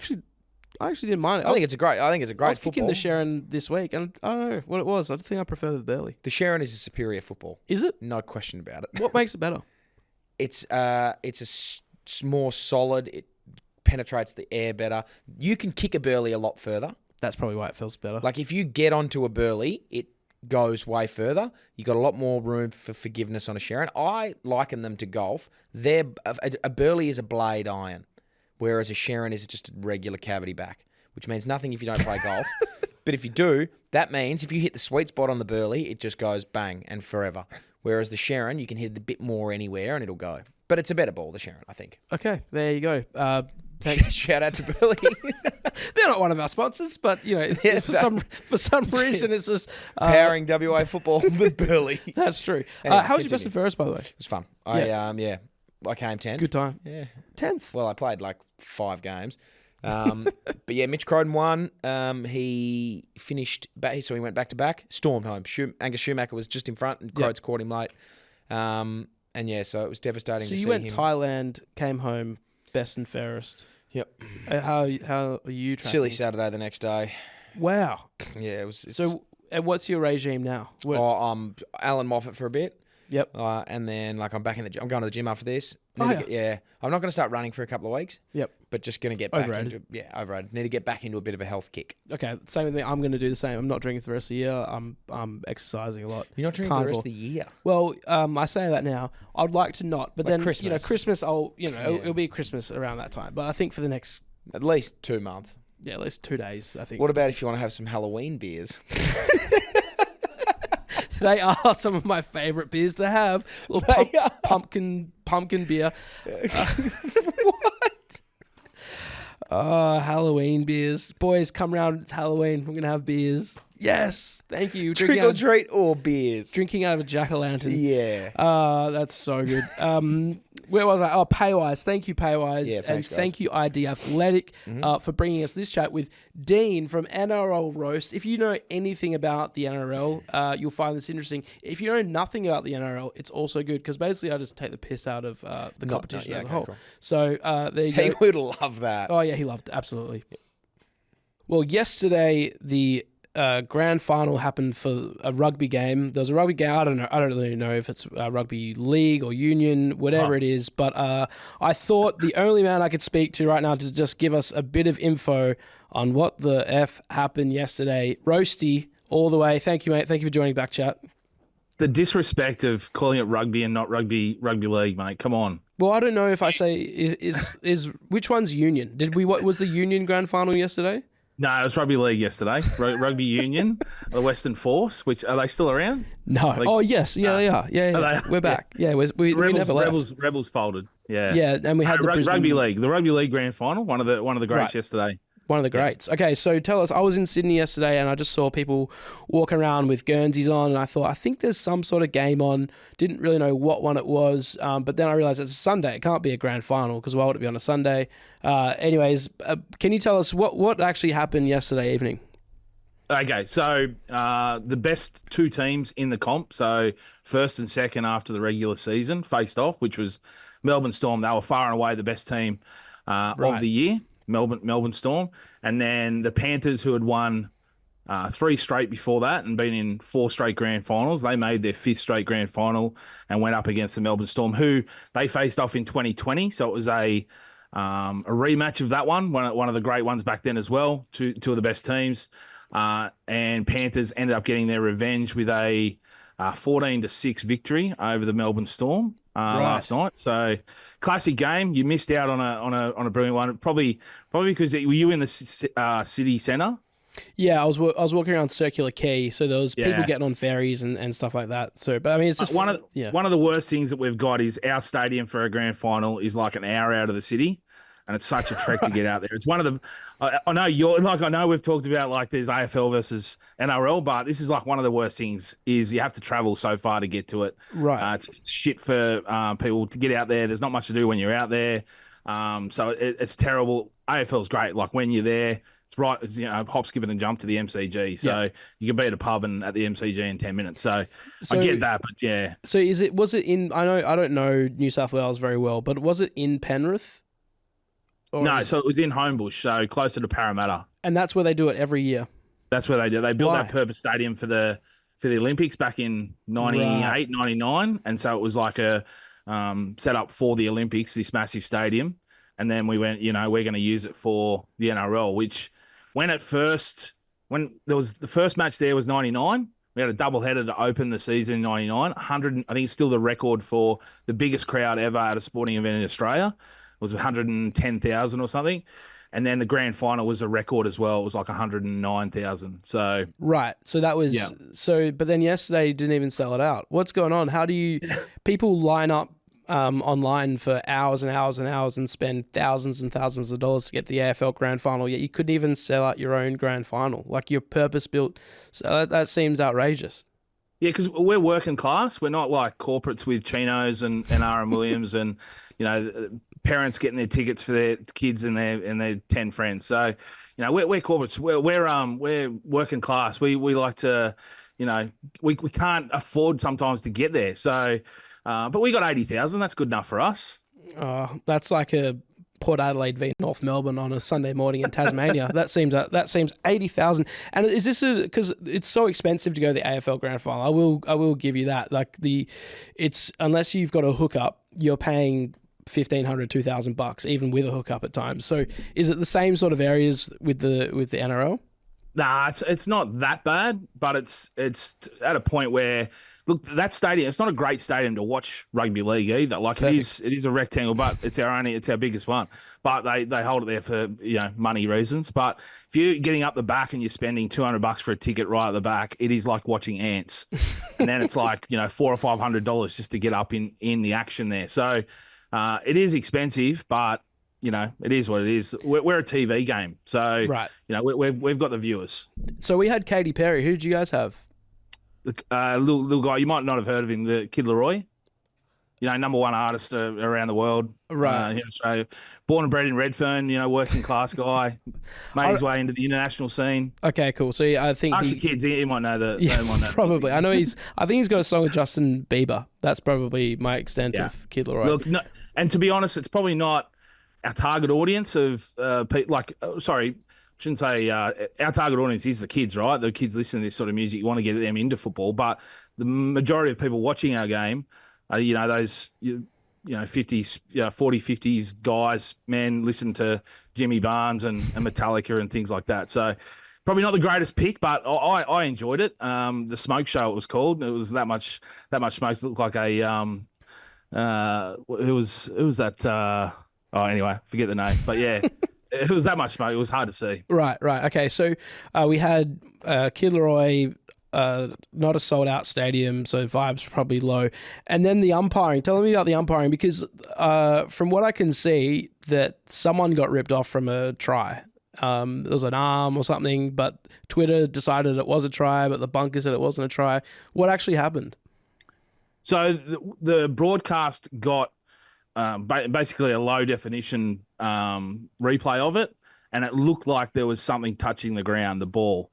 actually didn't mind it. I think it's a great I was football. kicking the Sharon this week, and I don't know what it was. I think I prefer the Burley. The Sharon is a superior football. Is it? No question about it. What makes it better? It's more solid. It penetrates the air better. You can kick a Burley a lot further. That's probably why it feels better. Like if you get onto a Burley, it goes way further. You got a lot more room for forgiveness on a Sharon. I liken them to golf. A Burley is a blade iron, whereas a Sharon is just a regular cavity back, which means nothing if you don't play golf. But if you do, that means if you hit the sweet spot on the Burley, it just goes bang and forever. Whereas the Sharon, you can hit it a bit more anywhere and it'll go. But it's a better ball, the Sharon, I think. Okay, there you go. Thanks. Shout out to Burley. They're not one of our sponsors, but it's, for some reason it's just powering WA football, the Burley. That's true. Anyway, how was your best and fairest, by the way? It was fun. Yeah. I came 10th. Good time. Yeah. 10th. Well, I played like 5 games. But yeah, Mitch Croden won. He finished back, so he went back to back, stormed home. Angus Schumacher was just in front, and Crodes caught him late. And yeah, so it was devastating to see him. So you went Thailand, came home, best and fairest. Yep. How are you tracking? Silly Saturday the next day. Wow. Yeah, it was. So, what's your regime now? Alan Moffat for a bit. Yep. And then I'm back in the gym. I'm going to the gym after this. I'm not going to start running for a couple of weeks. Yep. But just going to get back into overrated. Need to get back into a bit of a health kick. Okay, same with me. I'm going to do the same. I'm not drinking for the rest of the year. I'm exercising a lot. You're not drinking for the rest of the year. Well, I say that now. I'd like to not, but like then Christmas. Christmas. It'll be Christmas around that time. But I think for the next at least 2 months. Yeah, at least 2 days. I think. What about if you want to have some Halloween beers? They are some of my favourite beers to have. Pumpkin beer. What? Halloween beers. Boys, come round. It's Halloween. We're going to have beers. Yes. Thank you. Trick or treat or beers? Drinking out of a jack-o'-lantern. Yeah. That's so good. Where was I? Oh, Paywise. Thank you, Paywise. Yeah, thanks, and thank you, ID Athletic, for bringing us this chat with Dean from NRL Roast. If you know anything about the NRL, you'll find this interesting. If you know nothing about the NRL, it's also good because basically I just take the piss out of the competition as a whole. Cool. So there you go. He would love that. Oh, yeah, he loved it. Absolutely. Well, yesterday, the grand final happened for a rugby game. There was a rugby game. I don't really know if it's rugby league or union, whatever it is. But I thought the only man I could speak to right now to just give us a bit of info on what the F happened yesterday. Roasty, all the way. Thank you, mate. Thank you for joining BackChat. The disrespect of calling it rugby and not rugby league, mate. Come on. Well, I don't know if I say is which one's union? What was the union grand final yesterday? No, it was rugby league yesterday. Rugby union, the Western Force. Which are they still around? No. Yes. Yeah, they are. Yeah. We're back. Yeah, we never left. Rebels folded. Yeah. Yeah, and we had the rugby league. The rugby league grand final. One of the greats yesterday. One of the greats. Okay, so tell us, I was in Sydney yesterday and I just saw people walking around with Guernseys on, and I thought, I think there's some sort of game on. Didn't really know what one it was, but then I realised it's a Sunday. It can't be a grand final because why would it be on a Sunday? Anyways, can you tell us what actually happened yesterday evening? Okay, so the best two teams in the comp, so first and second after the regular season, faced off, which was Melbourne Storm. They were far and away the best team of the year. Melbourne Storm, and then the Panthers, who had won 3 straight before that and been in 4 straight grand finals. They made their 5th straight grand final and went up against the Melbourne Storm, who they faced off in 2020. So it was a rematch of that one of the great ones back then as well. Two of the best teams, and Panthers ended up getting their revenge with a 14-6 victory over the Melbourne Storm last night. So classic game. You missed out on a brilliant one. Probably because were you in the city centre? Yeah, I was walking around Circular Quay, so there was people getting on ferries and stuff like that. So, but I mean, it's just one of the worst things that we've got is our stadium for a grand final is like an hour out of the city. And it's such a trek to get out there. It's one of the, I know we've talked about like there's AFL versus NRL, but this is like one of the worst things is you have to travel so far to get to it. Right. It's shit for people to get out there. There's not much to do when you're out there. So it's terrible. AFL's great. Like when you're there, it's right, hop, skip, and jump to the MCG. So you can be at a pub and at the MCG in 10 minutes. So I get that, but yeah. So was it in, I don't know New South Wales very well, but was it in Penrith? No, so it was in Homebush, so closer to Parramatta. And that's where they do it every year? That's where they do. They built that purpose stadium for the Olympics back in 98, 99. And so it was like a set up for the Olympics, this massive stadium. And then we went, we're going to use it for the NRL, which when there was the first match there was 99. We had a doubleheader to open the season in 99. 100, I think it's still the record for the biggest crowd ever at a sporting event in Australia. Was 110,000 or something, and then the grand final was a record as well. It was like 109,000. So right, so that was but then yesterday you didn't even sell it out. What's going on? How do you people line up online for hours and hours and hours and spend thousands and thousands of dollars to get the AFL grand final? Yet you couldn't even sell out your own grand final, like your purpose built. So that seems outrageous. Yeah, because we're working class. We're not like corporates with chinos and R.M. Williams and parents getting their tickets for their kids and their 10 friends. So, we're corporates. We're working class. We like to, we can't afford sometimes to get there. So, but we got 80,000. That's good enough for us. That's like a Port Adelaide v North Melbourne on a Sunday morning in Tasmania. that seems 80,000. And is this because it's so expensive to go to the AFL grand final? I will give you that. Like it's unless you've got a hookup, you're paying $1,500, $2,000 even with a hookup at times. So is it the same sort of areas with the NRL? Nah, it's not that bad, but it's at a point where look, that stadium, it's not a great stadium to watch rugby league either. Like it is a rectangle, but it's our biggest one. But they hold it there for money reasons. But if you're getting up the back and you're spending $200 for a ticket right at the back, it is like watching ants. And then it's like $400 or $500 just to get up in the action there. So it is expensive, but it is what it is. We're a TV game, so right. We've got the viewers. So we had Katy Perry. Who did you guys have? The little guy. You might not have heard of him, the Kid Laroi. Number one artist around the world. Right. In Australia. Born and bred in Redfern. Working class guy. Made his way into the international scene. Okay, cool. So I think kids. He might know the. Yeah, probably. I know I think he's got a song with Justin Bieber. That's probably my extent of Kid Laroi. Look, no, and to be honest, it's probably not our target audience of shouldn't say our target audience is the kids, right? The kids listen to this sort of music. You want to get them into football, but the majority of people watching our game are, those, 50s, 50s guys, men listen to Jimmy Barnes and Metallica and things like that. So probably not the greatest pick, but I enjoyed it. The Smoke Show, it was called. It was that much smoke. It looked like a who was that? Anyway, forget the name. But yeah, it was that much smoke. It was hard to see. Right. Okay. So we had Kid Leroy, not a sold out stadium, so vibes probably low. And then the umpiring. Tell me about the umpiring, because from what I can see, that someone got ripped off from a try. It was an arm or something, but Twitter decided it was a try, but the bunker said it wasn't a try. What actually happened? So the broadcast got basically a low definition replay of it, and it looked like there was something touching the ground, the ball.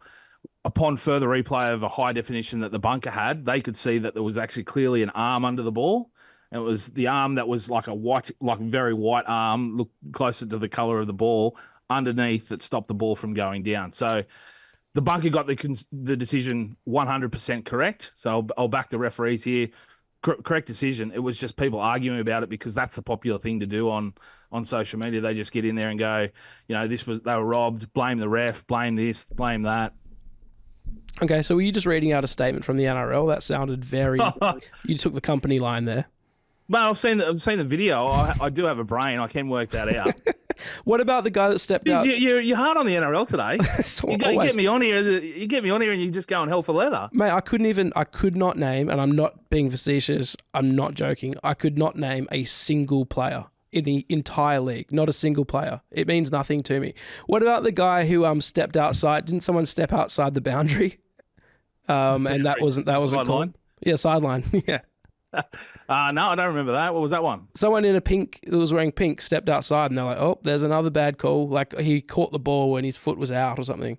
Upon further replay of a high definition that the bunker had, they could see that there was actually clearly an arm under the ball. And it was the arm that was like a white, like very white arm, looked closer to the color of the ball underneath, that stopped the ball from going down. So the bunker got the decision 100% correct. So I'll back the referees here. Correct decision. It was just people arguing about it, because that's the popular thing to do on social media. They just get in there and go, they were robbed, blame the ref, blame this, blame that. Okay, so were you just reading out a statement from the NRL? That sounded very... You took the company line there. Well, I've seen the video. I do have a brain. I can work that out. What about the guy that stepped out? You're hard on the NRL today. You get me on here. You get me on here, and you just go on hell for leather. Mate, I could not name, and I'm not being facetious, I'm not joking, I could not name a single player in the entire league. Not a single player. It means nothing to me. What about the guy who stepped outside? Didn't someone step outside the boundary? And that wasn't called. Yeah, sideline. Yeah. No, I don't remember that. What was that one? Someone in a pink that was wearing pink stepped outside, and they're like, "Oh, there's another bad call." Like he caught the ball when his foot was out or something.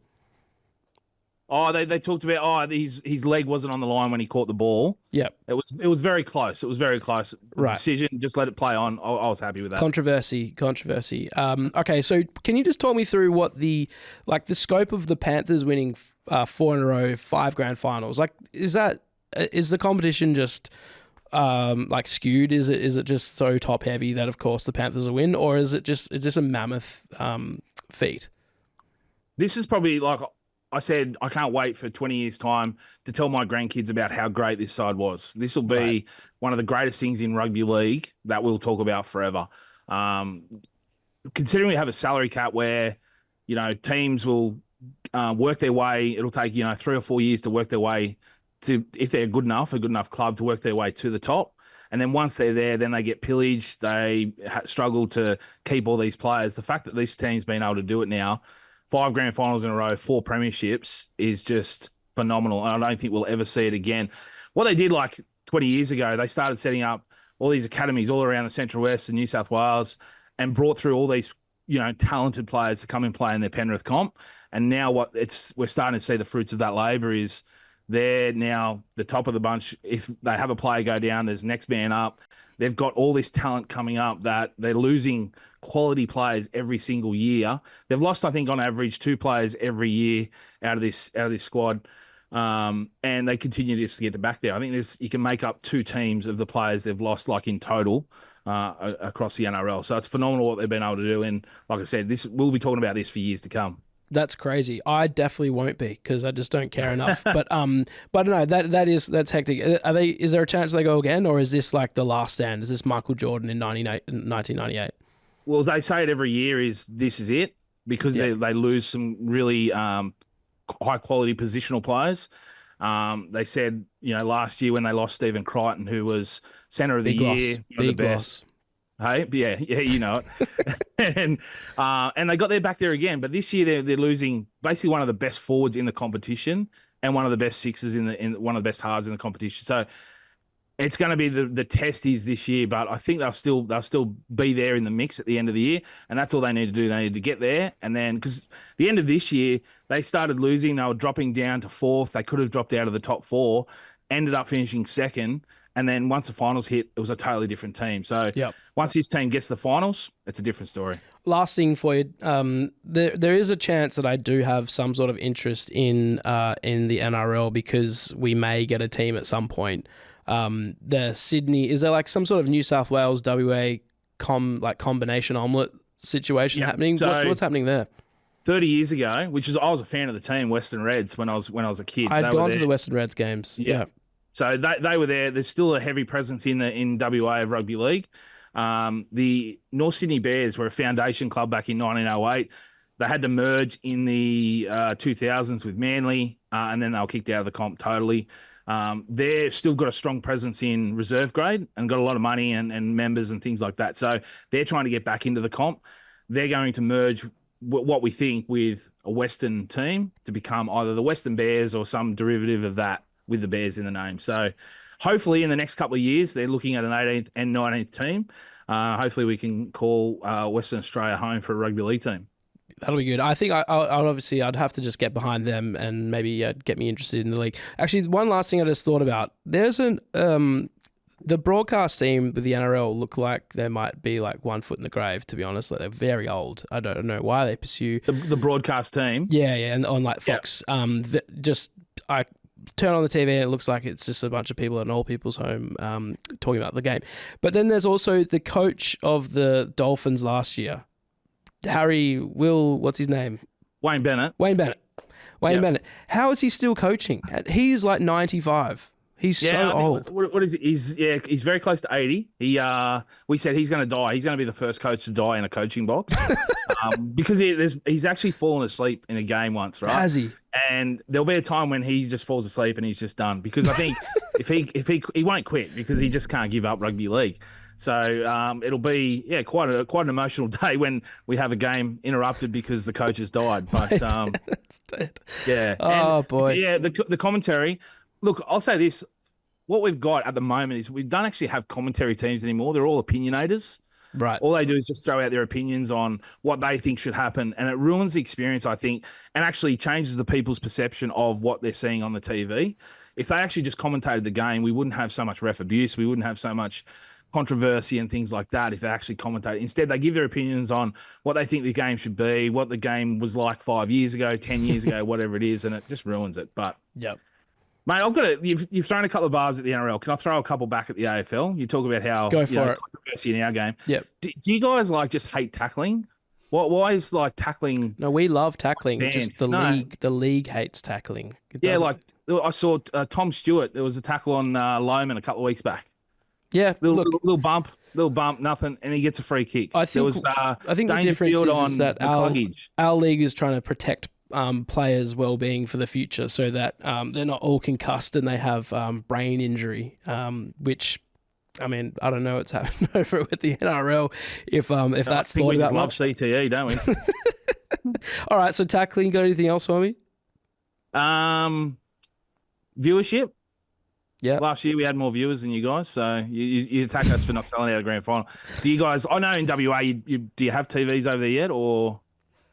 Oh, they talked about his leg wasn't on the line when he caught the ball. Yep. It was very close. It was very close. Right. Decision, just let it play on. I was happy with that. Controversy. Okay, so can you just talk me through what the scope of the Panthers winning 4 in a row, 5 grand finals? Like, is the competition just skewed? Is it just so top heavy that of course the Panthers will win, or is this a mammoth feat? This is probably, like I said, I can't wait for 20 years' time to tell my grandkids about how great this side was. This will be one of the greatest things in rugby league that we'll talk about forever. Considering we have a salary cap where, teams will work their way, it'll take, 3 or 4 years to work their way to, if they're a good enough club, to work their way to the top. And then once they're there, then they get pillaged. They struggle to keep all these players. The fact that this team's been able to do it now, 5 grand finals in a row, 4 premierships, is just phenomenal. And I don't think we'll ever see it again. What they did 20 years ago, they started setting up all these academies all around the Central West and New South Wales, and brought through all these, talented players to come and play in their Penrith comp. And now we're starting to see the fruits of that labour is they're now the top of the bunch. If they have a player go down, there's next man up. They've got all this talent coming up that they're losing quality players every single year. They've lost, I think, on average 2 players every year out of this squad, and they continue just to get back there. I think you can make up 2 teams of the players they've lost, in total, across the NRL. So it's phenomenal what they've been able to do. And like I said, we'll be talking about this for years to come. That's crazy. I definitely won't be, because I just don't care enough. But no, that's hectic. Is there a chance they go again, or is this like the last stand? Is this Michael Jordan in 1998? Well, they say it every year. This is it, because they lose some really high quality positional players. They said last year when they lost Stephen Crichton, who was centre of the year, one of the best. Hey, yeah, you know it. and they got their back there again. But this year they're losing basically one of the best forwards in the competition and one of the best sixers in one of the best halves in the competition. So it's going to be the test is this year, but I think they'll still be there in the mix at the end of the year, and that's all they need to do. They need to get there, and then because the end of this year they started losing, they were dropping down to 4th. They could have dropped out of the top 4, ended up finishing 2nd, And then once the finals hit, it was a totally different team. So once his team gets to the finals, it's a different story. Last thing for you, there is a chance that I do have some sort of interest in the NRL because we may get a team at some point. The Sydney, is there like some sort of New South Wales WA combination omelette situation happening? So, what's happening there? 30 years ago, I was a fan of the team, Western Reds, when I was a kid. I'd gone to the Western Reds games. Yeah. So they were there. There's still a heavy presence in WA of rugby league. The North Sydney Bears were a foundation club back in 1908. They had to merge in the 2000s with Manly, and then they were kicked out of the comp totally. They've still got a strong presence in reserve grade and got a lot of money and members and things like that. So they're trying to get back into the comp. They're going to merge what we think with a Western team to become either the Western Bears or some derivative of that with the Bears in the name. So hopefully in the next couple of years, they're looking at an 18th and 19th team. Hopefully we can call Western Australia home for a rugby league team. That'll be good. I think I'd have to just get behind them and maybe get me interested in the league. Actually, one last thing I just thought about. There's the broadcast team with the NRL look like they might be like 1 foot in the grave, to be honest. Like they're very old. I don't know why they pursue the broadcast team. Yeah, and on like Fox. I turn on the TV and it looks like it's just a bunch of people at an old people's home talking about the game. But then there's also the coach of the Dolphins last year, what's his name? Wayne Bennett. Bennett. How is he still coaching? He's like 95. He's so old. What is it? He's very close to 80. We said he's going to die. He's going to be the first coach to die in a coaching box because he's actually fallen asleep in a game once, right? Has he? And there'll be a time when he just falls asleep and he's just done because I think if he won't quit because he just can't give up rugby league. So it'll be quite an emotional day when we have a game interrupted because the coach has died. But That's dead. Yeah. Oh boy. Yeah. The commentary. Look, I'll say this. What we've got at the moment is we don't actually have commentary teams anymore. They're all opinionators. Right. All they do is just throw out their opinions on what they think should happen. And it ruins the experience, I think, and actually changes the people's perception of what they're seeing on the TV. If they actually just commentated the game, we wouldn't have so much ref abuse. We wouldn't have so much controversy and things like that if they actually commentate. Instead, they give their opinions on what they think the game should be, what the game was like 5 years ago, 10 years ago, whatever it is, and it just ruins it. But mate, I've got you've thrown a couple of bars at the NRL. Can I throw a couple back at the AFL? You talk about how controversy in our game. Yep. Do you guys just hate tackling? Why is tackling? No, we love tackling. Banned? Just the league hates tackling. I saw Tom Stewart. There was a tackle on Loman a couple of weeks back. Yeah, little bump, nothing, and he gets a free kick. I think the difference is that our league is trying to protect players' well-being for the future, so that they're not all concussed and they have brain injury. Which, I mean, I don't know what's happening over with the NRL. If that's thought about, we love CTE, don't we? All right, so tackling. Got anything else for me? Viewership. Yeah. Last year we had more viewers than you guys, so you attack us for not selling out a grand final. Do you guys? I know in WA, do you have TVs over there yet, or?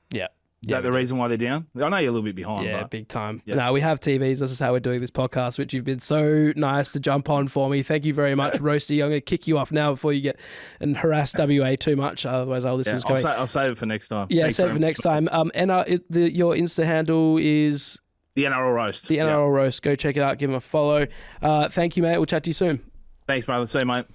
Yeah. Is that the reason why they're down? I know you're a little bit behind. Yeah, big time. Yeah. No, we have TVs. This is how we're doing this podcast, which you've been so nice to jump on for me. Thank you very much, Roasty. I'm going to kick you off now before you get and harass WA too much. Otherwise, our listeners going. I'll save it for next time. Yeah, save it for next time. And your Insta handle is the NRL Roast. The NRL Roast. Go check it out. Give them a follow. Thank you, mate. We'll chat to you soon. Thanks, brother. See you, mate.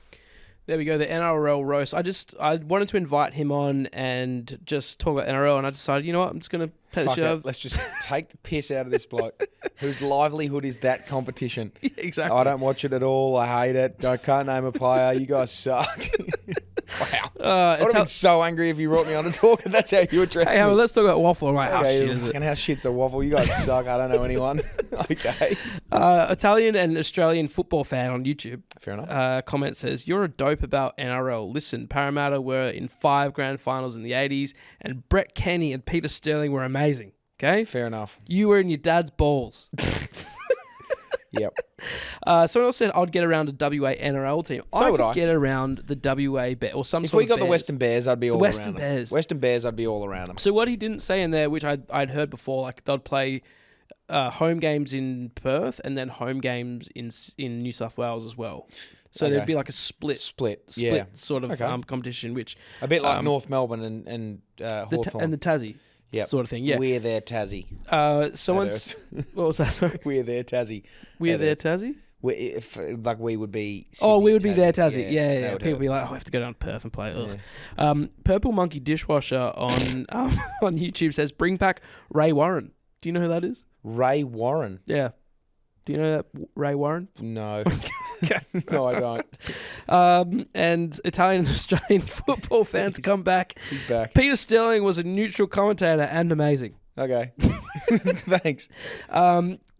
There we go, the NRL Roast. I wanted to invite him on and just talk about NRL, and I decided, you know what, I'm just going to take the shit out. Let's just take the piss out of this bloke whose livelihood is that competition. Yeah, exactly. I don't watch it at all. I hate it. I can't name a player. You guys suck. Wow. I would have been so angry if you brought me on to talk, and that's how you address me. Hey, let's talk about waffle. Right, how shit is it? And how shit's the waffle? You guys suck. I don't know anyone. Okay. Italian and Australian football fan on YouTube. Fair enough. Comment says, you're a dope about NRL. Listen, Parramatta were in 5 grand finals in the 80s, and Brett Kenny and Peter Sterling were amazing. Okay? Fair enough. You were in your dad's balls. Yep. Someone else said I'd get around a WA NRL team. So would I. Get around the WA Bears or some if sort of If we got Bears. the Western Bears, I'd be all Western around Bears. them. Western Bears, I'd be all around them. So what he didn't say in there, which I'd heard before, like they'd play home games in Perth and then home games in New South Wales as well. So there'd be like a split sort of competition, which a bit like North Melbourne and Hawthorn and the Tassie sort of thing. Yeah, we're there Tassie. Someone's what was that? Sorry? We're there Tassie. We're there Tassie. We would be. We would be there Tassie. Yeah. People would be like, I have to go down to Perth and play. Yeah. Purple Monkey Dishwasher on on YouTube says, bring back Ray Warren. Do you know who that is? Ray Warren. Yeah. Do you know that Ray Warren? No. No, I don't. And Italian and Australian football fans come back. He's back. Peter Sterling was a neutral commentator and amazing. Okay. Thanks.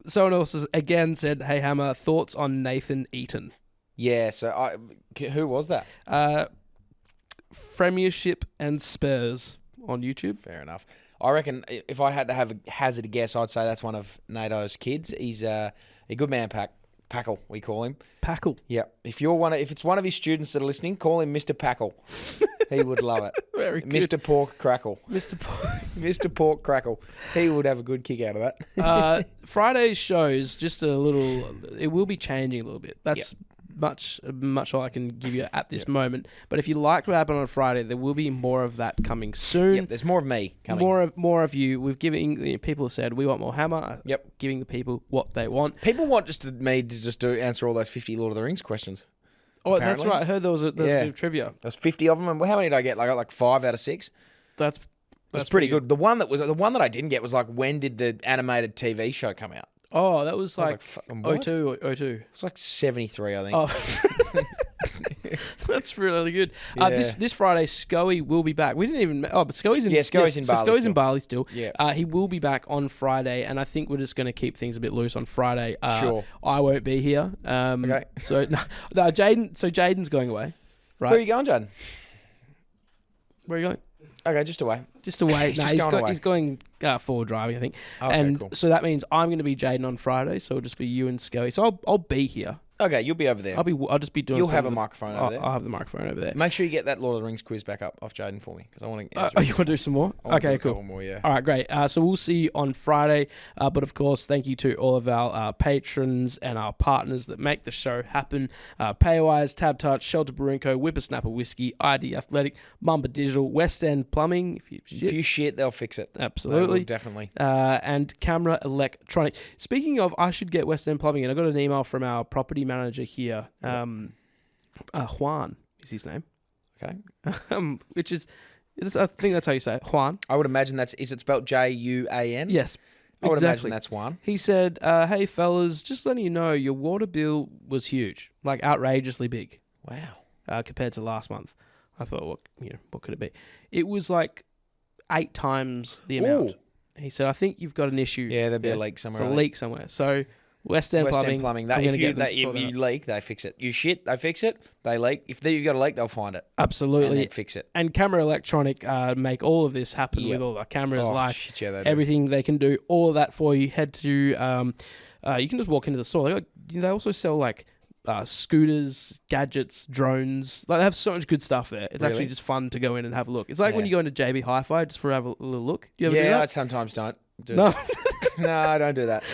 Someone else has again said, hey, Hammer, thoughts on Nathan Eaton? Yeah, so who was that? Premiership and Spurs on YouTube. Fair enough. I reckon if I had to hazard a guess, I'd say that's one of NATO's kids. He's a good man, Packle, we call him. Packle. Yep. If it's one of his students that are listening, call him Mr. Packle. He would love it. Very good. Mr. Pork Crackle. Mr. Pork Crackle. He would have a good kick out of that. Friday's shows, just a little, it will be changing a little bit. That's much all I can give you at this moment. But if you liked what happened on Friday, there will be more of that coming soon. Yep, there's more of me coming. More of you. We've given people have said we want more Hammer. Yep, giving the people what they want. People want me to answer all those 50 Lord of the Rings questions. Oh, apparently. That's right. I heard there was a bit of trivia. There's 50 of them, and how many did I get? I got like 5 out of 6. That's pretty good. The one that I didn't get was like, when did the animated TV show come out? Oh, that was like 02. It's like 73, I think. Oh. That's really good. Yeah. This Friday, Scoey will be back. We didn't even... Oh, but Scoey's in... Scoey's in Bali. Scoey's in Bali still. Yeah. He will be back on Friday, and I think we're just going to keep things a bit loose on Friday. Sure. I won't be here. Okay. So, no, Jaiden... So, Jaiden's going away, right? Where are you going, Jaiden? Where are you going? Okay, just away. Just away. He's going forward driving, I think. Okay, and cool. so that means I'm going to be Jaiden on Friday, so it'll just be you and Scoey. So I'll be here. Okay, you'll be over there. I'll just be doing. You'll have a microphone over there. I'll have the microphone over there. Make sure you get that Lord of the Rings quiz back up off Jaiden for me, because I want to. You want to do some more? Okay, cool. More, yeah. All right, great. So we'll see you on Friday. But of course, thank you to all of our patrons and our partners that make the show happen. Paywise, TABtouch, Shelter Brewing Co, Whippersnapper Whisky, ID Athletic, Mamba Digital, West End Plumbing. If you shit, they'll fix it. Absolutely, definitely. And Camera Electronic. Speaking of, I should get West End Plumbing, and I got an email from our property manager here. Juan is his name. Okay. I think that's how you say it. Juan. I would imagine is it spelled Juan? Yes. I would exactly. imagine that's Juan. He said, hey fellas, just letting you know, your water bill was huge, like outrageously big. Wow. Compared to last month. I thought, what could it be? It was like 8 times the amount. Ooh. He said, I think you've got an issue. Yeah, there'd be a leak somewhere. It's a leak somewhere. So West End Plumbing. If you leak, they fix it. You shit, they fix it. They leak. If you've got a leak, they'll find it. Absolutely. And then fix it. And Camera Electronic make all of this happen with all the cameras, lights, everything they can do. All of that for you. Head to, you can just walk into the store. They also sell like scooters, gadgets, drones. Like, they have so much good stuff there. It's actually just fun to go in and have a look. It's like when you go into JB Hi-Fi just for have a little look. Do you ever do that? I sometimes don't. No. No, I don't do that.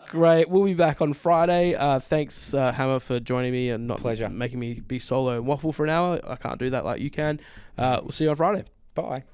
Great. We'll be back on Friday. Thanks, Hammer, for joining me and not making me be solo and waffle for an hour. I can't do that like you can. We'll see you on Friday. Bye.